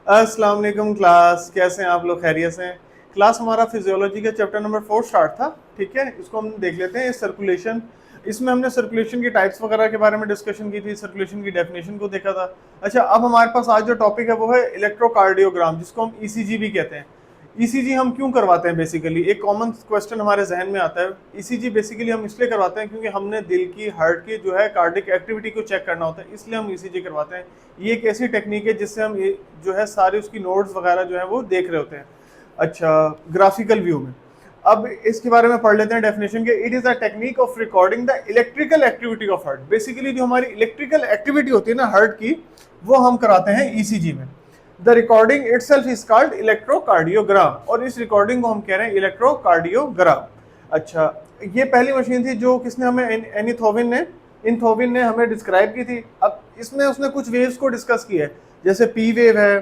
अस्सलाम वालेकुम क्लास, कैसे हैं आप लोग? खैरियत से हैं? क्लास हमारा फिजियोलॉजी का चैप्टर नंबर 4 स्टार्ट था। ठीक है, इसको हम देख लेते हैं। सर्कुलेशन, इसमें हमने सर्कुलेशन की टाइप्स वगैरह के बारे में डिस्कशन की थी, सर्कुलेशन की डेफिनेशन को देखा था। अच्छा, अब हमारे पास आज जो टॉपिक है वो है इलेक्ट्रोकार्डियोग्राम, जिसको हम ईसीजी भी कहते हैं। ईसीजी हम क्यों करवाते हैं? बेसिकली एक कॉमन क्वेश्चन हमारे जहन में आता है। ईसीजी बेसिकली हम इसलिए करवाते हैं क्योंकि हमने दिल की, हार्ट की जो है कार्डिक एक्टिविटी को चेक करना होता है, इसलिए हम ईसीजी करवाते हैं। ये एक ऐसी टेक्निक है जिससे हम जो है सारे उसकी नोड्स वगैरह जो है वो देख रहे होते हैं। अच्छा, ग्राफिकल व्यू में। अब इसके बारे में पढ़ लेते हैं डेफिनेशन के। It is a technique of recording the electrical activity of heart. Basically जो हमारी इलेक्ट्रिकल एक्टिविटी होती है ना हार्ट की, वो हम कराते हैं ईसीजी में। The recording itself is called electrocardiogram, और इस रिकॉर्डिंग को हम कह रहे हैं इलेक्ट्रोकार्डियोग्राम। अच्छा, ये पहली मशीन थी जो किसने हमें, इनथोविन ने हमें डिस्क्राइब की थी। अब इसमें उसने कुछ वेव्स को डिस्कस किया है, जैसे पी वेव है,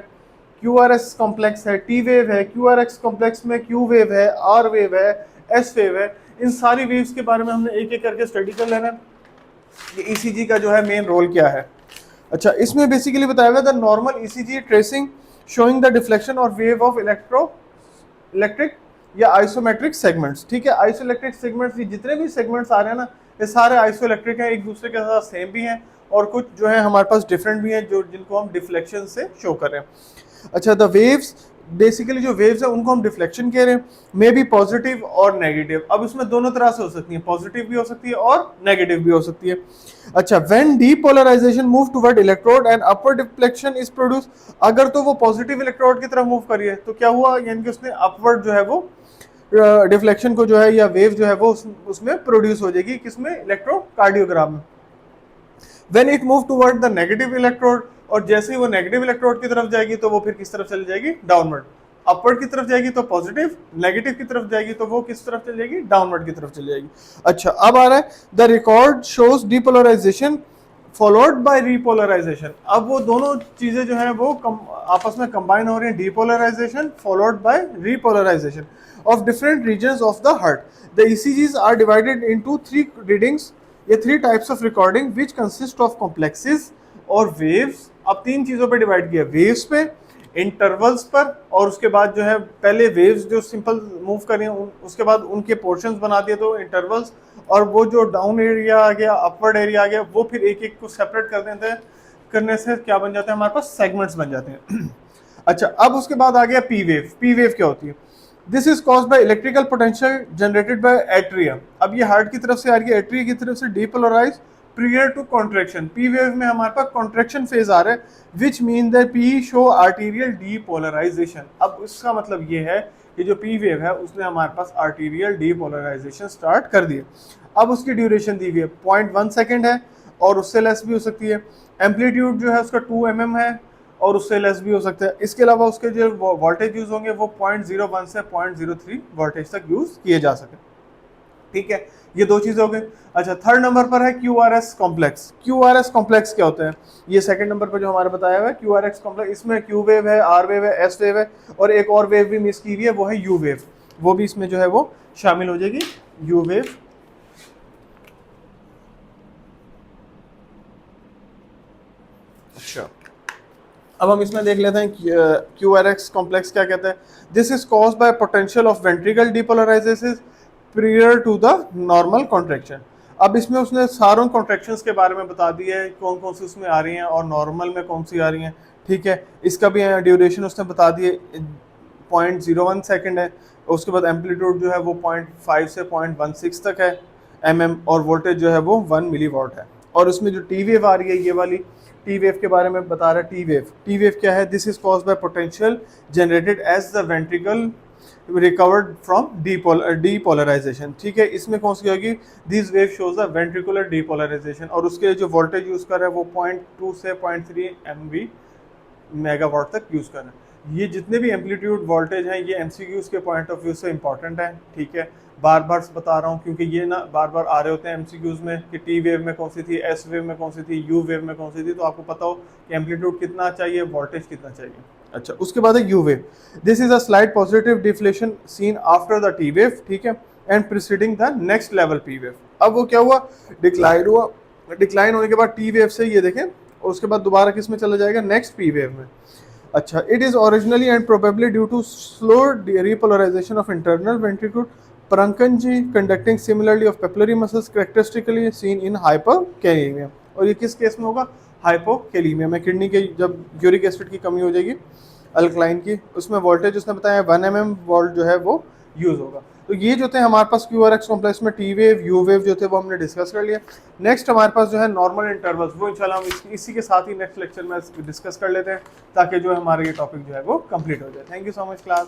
क्यू आर एस कॉम्प्लेक्स है, टी वेव है, क्यू आर एक्स कॉम्प्लेक्स में क्यू वेव है, आर वेव है, एस वेव है। इन सारी वेव्स के बारे में हमने एक एक करके स्टडी कर लेना कि ईसीजी का जो है मेन रोल क्या है। अच्छा, इसमें बेसिकली बताया गया the normal ECG tracing showing the deflection और वेव ऑफ इलेक्ट्रिक या आइसोमेट्रिक सेगमेंट्स। ठीक है, आइसोइलेक्ट्रिक सेगमेंट्स, ये जितने भी सेगमेंट्स आ रहे हैं ना, ये सारे आइसोइलेक्ट्रिक हैं, एक दूसरे के साथ सेम भी हैं और कुछ जो है हमारे पास डिफरेंट भी हैं, जो जिनको हम डिफ्लेक्शन से शो कर रहे हैं। अच्छा, द वेव्स, बेसिकली जो वेव्स है उनको हम डिफ्लेक्शन कह रहे हैं, मे बी पॉजिटिव और नेगेटिव। अब इसमें दोनों तरह से हो सकती है, पॉजिटिव भी हो सकती है और नेगेटिव भी हो सकती है। अच्छा, when depolarization move toward electrode and upward deflection is produce, अगर तो वो पॉजिटिव इलेक्ट्रोड की तरफ मूव करी है तो क्या हुआ, यानी कि उसने अपवर्ड जो है वो डिफ्लेक्शन को जो है या वेव जो है वो उसमें प्रोड्यूस हो जाएगी, किसमें, इलेक्ट्रोकार्डियोग्राम में। When it move toward the negative electrode, और जैसे ही वो नेगेटिव इलेक्ट्रोड की तरफ जाएगी तो वो फिर किस तरफ चली जाएगी, डाउनवर्ड। अपवर्ड की तरफ जाएगी तो पॉजिटिव, नेगेटिव की तरफ जाएगी तो वो किस तरफ चली जाएगी, डाउनवर्ड की तरफ चली जाएगी। अच्छा, अब आ रहा है the record shows depolarization followed by repolarization. अब वो दोनों चीजें जो है वो आपस में कंबाइन हो रही हैं, depolarisation followed by repolarisation of different regions of the heart. The ECGs are divided into three readings, ये three types of recording which consist of complexes और वेव्स। अब तीन चीजों पे डिवाइड किया, वेव्स पे, इंटरवल्स पर, और उसके बाद जो है पहले वेव्स जो सिंपल मूव कर रही हैं उसके बाद उनके पोर्शंस बना दिए तो इंटरवल्स, और वो जो डाउन एरिया आ गया, अपवर्ड एरिया आ गया, वो फिर एक एक को सेपरेट कर देते हैं। करने से क्या बन जाते हैं, हमारे पास सेगमेंट्स बन जाते हैं। अच्छा, अब उसके बाद आ गया पी वेव। पी वेव क्या होती है? This is caused by electrical potential generated by atria. अब ये हार्ट की तरफ से आ रही है, एट्रिया की तरफ से depolarize prior to contraction. P wave में हमारे पास कॉन्ट्रैक्शन फेज आ रहा है, which mean that P show arterial depolarization. अब इसका मतलब ये है कि जो पी वेव है उसने हमारे पास आर्टीरियल डीपोलराइजेशन स्टार्ट कर दिया। अब उसकी ड्यूरेशन दी हुई है 0.1 सेकेंड है, और उससे लेस भी हो सकती है। एम्पलीट्यूड जो है उसका 2 mm है, और उससे लेस भी हो सकता है। इसके अलावा उसके जो वोल्टेज यूज होंगे वो 0.01 से 0.03 वोल्टेज तक यूज किए जा सके। ठीक है, ये दो चीजें हो गई। अच्छा, थर्ड नंबर पर है Q R S complex. Q R S complex क्या होता है? ये सेकंड नंबर पर जो हमारे बताया हुआ है क्यू आर एक्स कॉम्प्लेक्स, इसमें क्यू वेव है, आर वेव है, एस वेव है, और एक और वेव भी मिस की हुई है, वो है यू वेव। वो भी इसमें जो है वो शामिल हो जाएगी, यू वेव। अच्छा, अब हम इसमें देख लेते हैं क्यू आर एक्स कॉम्प्लेक्स क्या कहता है। This is caused by potential of ventricle depolarization prior to the normal contraction. अब इसमें उसने सारों कॉन्ट्रैक्शंस के बारे में बता दिया है, कौन कौन सी उसमें आ रही हैं और नॉर्मल में कौन सी आ रही हैं। ठीक है, इसका भी ड्यूरेशन उसने बता दिए, 0.01 सेकेंड है। उसके बाद एम्पलीट्यूड जो है वो 0.5 से 0.16 तक है mm, और वोल्टेज जो है वो 1 मिली वॉट है। और उसमें जो टी वेव आ रही है, ये वाली टी वेव के बारे में बता रहा है। टी वेव क्या है? This is caused by potential generated as the ventricle recovered from depolarization. ठीक है, इसमें कौन सी होगी? This wave shows the ventricular depolarization, और उसके जो वोल्टेज यूज कर रहा है वो 0.2 से 0.3 MV मेगावाट तक यूज कर रहे हैं। ये जितने भी एम्पलीट्यूड वोल्टेज हैं ये एमसीक्यूज के पॉइंट ऑफ व्यू से इंपॉर्टेंट है। ठीक है, बार बार बता रहा हूँ क्योंकि ये ना बार बार आ रहे होते हैं एमसीक्यूज में कि टी वेव में कौन सी थी, एस वेव में कौन सी थी, यू वेव में कौन सी थी, तो आपको पता हो कि एम्पलीट्यूड कितना चाहिए, वोल्टेज कितना चाहिए। अच्छा, उसके बाद है U wave. This is a slight positive deflation seen after the T wave. ठीक है, and preceding the next level P wave. अब वो क्या हुआ, डिक्लाइन हुआ। डिक्लाइन होने के बाद टी वेव से ये देखें, और उसके बाद दोबारा किस में चला जाएगा, नेक्स्ट पी वेव में। अच्छा, it is originally and probably due to slow repolarization of internal ventricle Purankhanji conducting similarly of papillary muscles characteristically seen in hyperkalemia। और ये किस केस में होगा? हाइपोकेलीमिया में, किडनी के जब यूरिक एसिड की कमी हो जाएगी अल्कलाइन की, उसमें वोल्टेज उसने बताया 1 mm वोल्ट जो है वो यूज होगा। तो ये जो थे हमारे पास क्यू आर एक्स कॉम्प्लेक्स में टी वेव यू वेव जो थे वो हमने डिस्कस कर लिया। नेक्स्ट हमारे पास जो है नॉर्मल इंटरवल्स, वो इंशाल्लाह हम इसी के साथ ही नेक्स्ट लेक्चर में डिस्कस कर लेते हैं, ताकि जो है हमारा ये टॉपिक जो है वो कंप्लीट हो जाए। Thank you so much class.